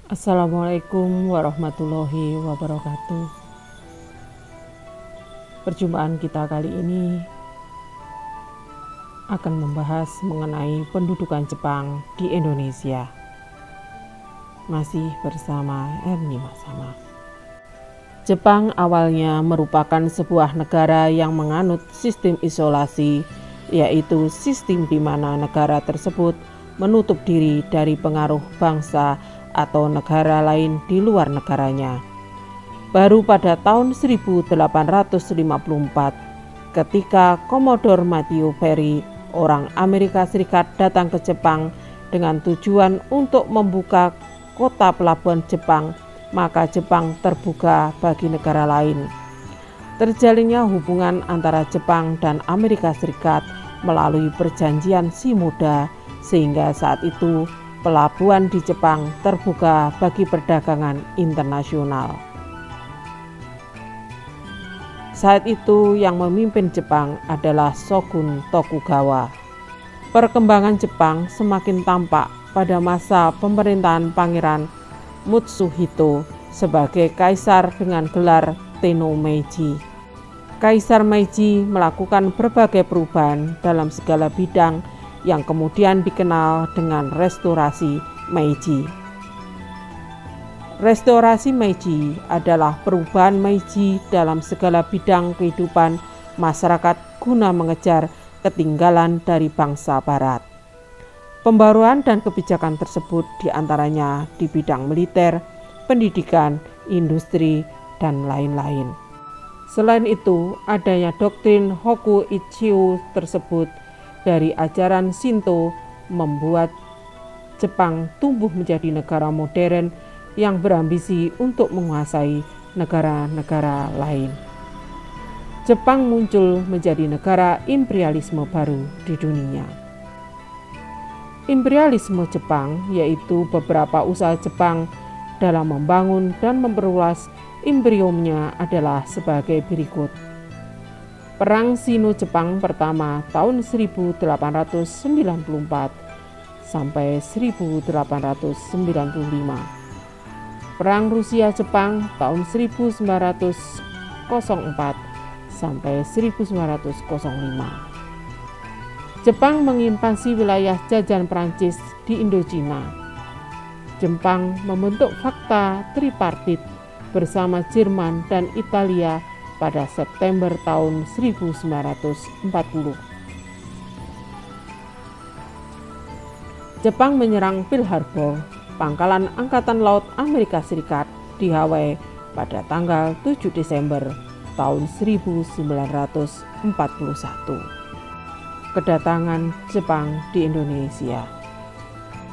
Assalamualaikum warahmatullahi wabarakatuh. Perjumpaan kita kali ini akan membahas mengenai pendudukan Jepang di Indonesia. Masih bersama Erni Masama. Jepang awalnya merupakan sebuah negara yang menganut sistem isolasi, yaitu sistem di mana negara tersebut menutup diri dari pengaruh bangsa atau negara lain di luar negaranya. Baru pada tahun 1854, ketika Commodore Matthew Perry, orang Amerika Serikat, datang ke Jepang dengan tujuan untuk membuka kota pelabuhan Jepang, maka Jepang terbuka bagi negara lain. Terjalinnya hubungan antara Jepang dan Amerika Serikat melalui perjanjian Shimoda, sehingga saat itu pelabuhan di Jepang terbuka bagi perdagangan internasional. Saat itu yang memimpin Jepang adalah Shogun Tokugawa. Perkembangan Jepang semakin tampak pada masa pemerintahan Pangeran Mutsuhito sebagai kaisar dengan gelar Tenno Meiji. Kaisar Meiji melakukan berbagai perubahan dalam segala bidang yang kemudian dikenal dengan restorasi Meiji. Restorasi Meiji adalah perubahan Meiji dalam segala bidang kehidupan masyarakat guna mengejar ketinggalan dari bangsa Barat. Pembaruan dan kebijakan tersebut diantaranya di bidang militer, pendidikan, industri, dan lain-lain. Selain itu, adanya doktrin Hoku Ichiu tersebut dari ajaran Shinto membuat Jepang tumbuh menjadi negara modern yang berambisi untuk menguasai negara-negara lain. Jepang muncul menjadi negara imperialisme baru di dunia. Imperialisme Jepang yaitu beberapa usaha Jepang dalam membangun dan memperluas imperiumnya adalah sebagai berikut. Perang Sino-Jepang pertama tahun 1894 sampai 1895. Perang Rusia-Jepang tahun 1904 sampai 1905. Jepang menginvasi wilayah jajahan Prancis di Indochina. Jepang membentuk fakta tripartit bersama Jerman dan Italia pada September tahun 1940. Jepang menyerang Pearl Harbor, pangkalan Angkatan Laut Amerika Serikat di Hawaii pada tanggal 7 Desember tahun 1941. Kedatangan Jepang di Indonesia.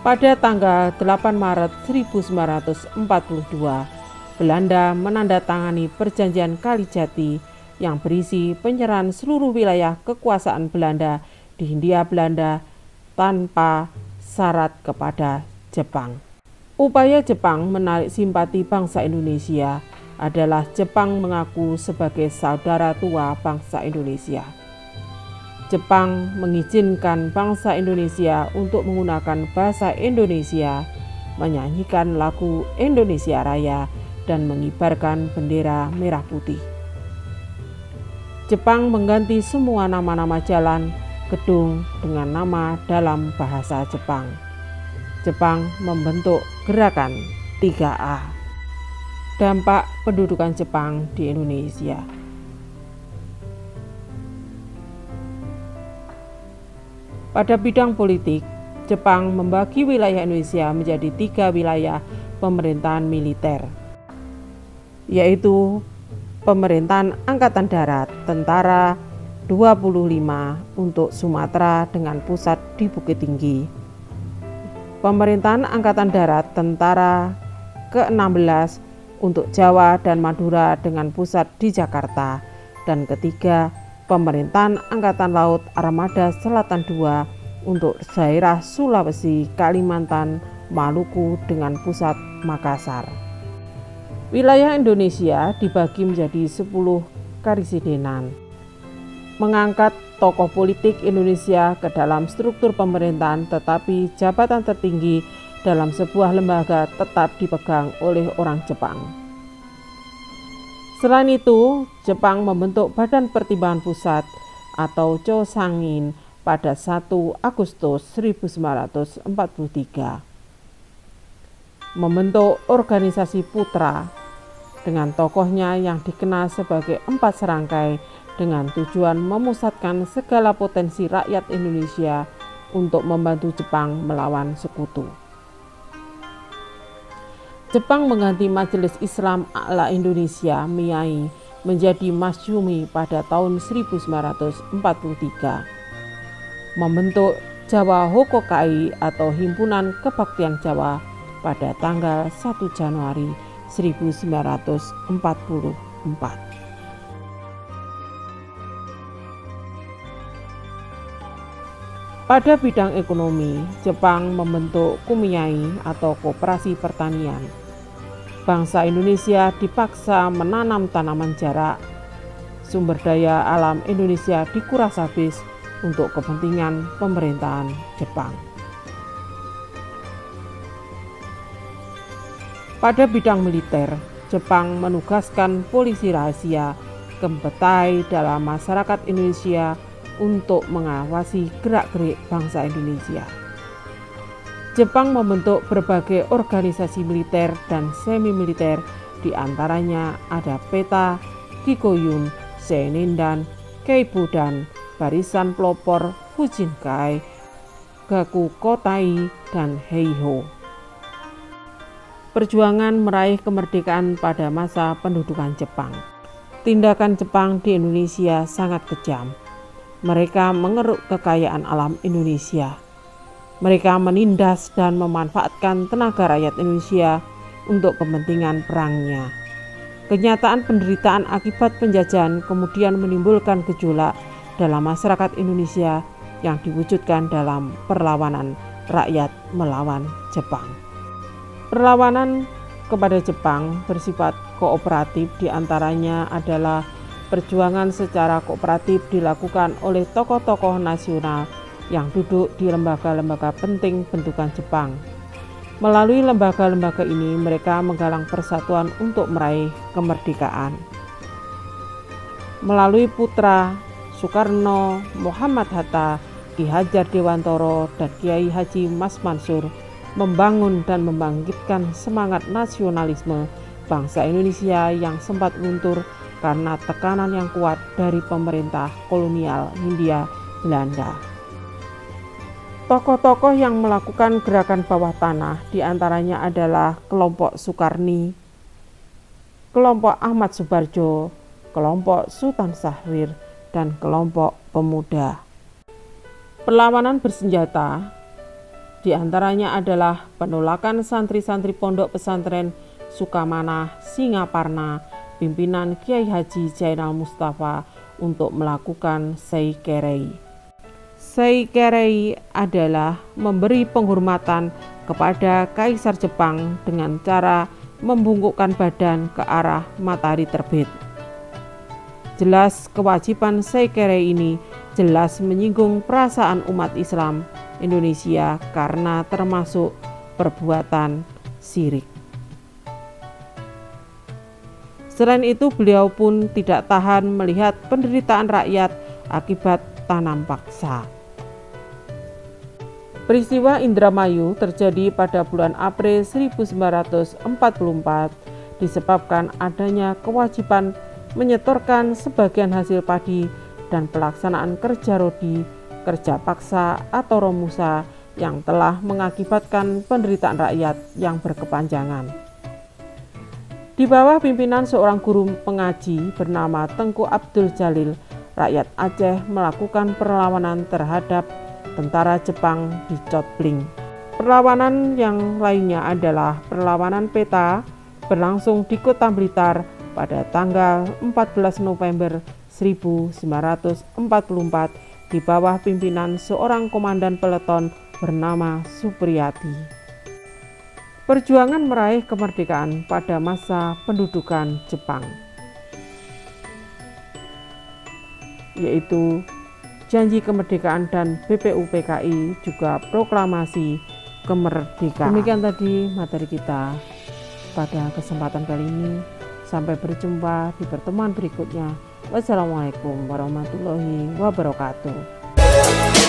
Pada tanggal 8 Maret 1942, Belanda menandatangani perjanjian Kalijati yang berisi penyerahan seluruh wilayah kekuasaan Belanda di Hindia Belanda tanpa syarat kepada Jepang. Upaya Jepang menarik simpati bangsa Indonesia adalah Jepang mengaku sebagai saudara tua bangsa Indonesia. Jepang mengizinkan bangsa Indonesia untuk menggunakan bahasa Indonesia, menyanyikan lagu Indonesia Raya, dan mengibarkan bendera merah putih. Jepang mengganti semua nama-nama jalan, gedung dengan nama dalam bahasa Jepang. Jepang membentuk gerakan 3A. Dampak pendudukan Jepang di Indonesia. Pada bidang politik, Jepang membagi wilayah Indonesia menjadi 3 wilayah pemerintahan militer, yaitu pemerintahan Angkatan Darat, Tentara 25 untuk Sumatera dengan pusat di Bukit Tinggi, pemerintahan Angkatan Darat Tentara ke-16 untuk Jawa dan Madura dengan pusat di Jakarta, dan ketiga, pemerintahan Angkatan Laut Armada Selatan 2 untuk daerah Sulawesi, Kalimantan, Maluku dengan pusat Makassar. Wilayah Indonesia dibagi menjadi 10 karesidenan, mengangkat tokoh politik Indonesia ke dalam struktur pemerintahan, tetapi jabatan tertinggi dalam sebuah lembaga tetap dipegang oleh orang Jepang. Selain itu, Jepang membentuk Badan Pertimbangan Pusat atau Chosangin pada 1 Agustus 1943. Membentuk organisasi putra dengan tokohnya yang dikenal sebagai 4 serangkai dengan tujuan memusatkan segala potensi rakyat Indonesia untuk membantu Jepang melawan sekutu. Jepang mengganti Majelis Islam A'la Indonesia (MIAI) menjadi Masyumi pada tahun 1943. Membentuk Jawa Hokokai atau Himpunan Kebaktian Jawa pada tanggal 1 Januari 1944. Pada bidang ekonomi, Jepang membentuk Kumiai atau Koperasi Pertanian. Bangsa Indonesia dipaksa menanam tanaman jarak. Sumber daya alam Indonesia dikuras habis untuk kepentingan pemerintahan Jepang. Pada bidang militer, Jepang menugaskan polisi rahasia Kempetai dalam masyarakat Indonesia untuk mengawasi gerak-gerik bangsa Indonesia. Jepang membentuk berbagai organisasi militer dan semi-militer, diantaranya ada PETA, Kikoyun, Seinindan, Keibudan, Barisan Pelopor, Fujinkai, Gakukotai, dan Heiho. Perjuangan meraih kemerdekaan pada masa pendudukan Jepang. Tindakan Jepang di Indonesia sangat kejam. Mereka mengeruk kekayaan alam Indonesia. Mereka menindas dan memanfaatkan tenaga rakyat Indonesia untuk kepentingan perangnya. Kenyataan penderitaan akibat penjajahan kemudian menimbulkan gejolak dalam masyarakat Indonesia yang diwujudkan dalam perlawanan rakyat melawan Jepang. Perlawanan kepada Jepang bersifat kooperatif, diantaranya adalah perjuangan secara kooperatif dilakukan oleh tokoh-tokoh nasional yang duduk di lembaga-lembaga penting bentukan Jepang. Melalui lembaga-lembaga ini, mereka menggalang persatuan untuk meraih kemerdekaan. Melalui putra Soekarno, Muhammad Hatta, Ki Hajar Dewantoro, dan Kiai Haji Mas Mansur membangun dan membangkitkan semangat nasionalisme bangsa Indonesia yang sempat luntur karena tekanan yang kuat dari pemerintah kolonial Hindia Belanda. Tokoh-tokoh yang melakukan gerakan bawah tanah diantaranya adalah kelompok Sukarni, kelompok Ahmad Subarjo, kelompok Sultan Syahrir, dan kelompok pemuda. Perlawanan bersenjata diantaranya adalah penolakan santri-santri pondok pesantren Sukamanah Singaparna, pimpinan Kiai Haji Zainal Mustafa untuk melakukan Seikerei. Seikerei adalah memberi penghormatan kepada Kaisar Jepang dengan cara membungkukkan badan ke arah matahari terbit. Jelas kewajiban Seikerei ini jelas menyinggung perasaan umat Islam Indonesia karena termasuk perbuatan syirik. Selain itu, beliau pun tidak tahan melihat penderitaan rakyat akibat tanam paksa. Peristiwa Indramayu terjadi pada bulan April 1944 disebabkan adanya kewajiban menyetorkan sebagian hasil padi dan pelaksanaan kerja rodi, kerja paksa atau romusa yang telah mengakibatkan penderitaan rakyat yang berkepanjangan. Di bawah pimpinan seorang guru pengaji bernama Tengku Abdul Jalil, rakyat Aceh melakukan perlawanan terhadap tentara Jepang di Cotbling. Perlawanan yang lainnya adalah perlawanan PETA berlangsung di Kota Blitar pada tanggal 14 November 1944 di bawah pimpinan seorang komandan peleton bernama Supriyadi. Perjuangan meraih kemerdekaan pada masa pendudukan Jepang, yaitu Janji Kemerdekaan dan BPUPKI, juga proklamasi kemerdekaan. Demikian tadi materi kita pada kesempatan kali ini. Sampai berjumpa di pertemuan berikutnya. Wassalamualaikum warahmatullahi wabarakatuh.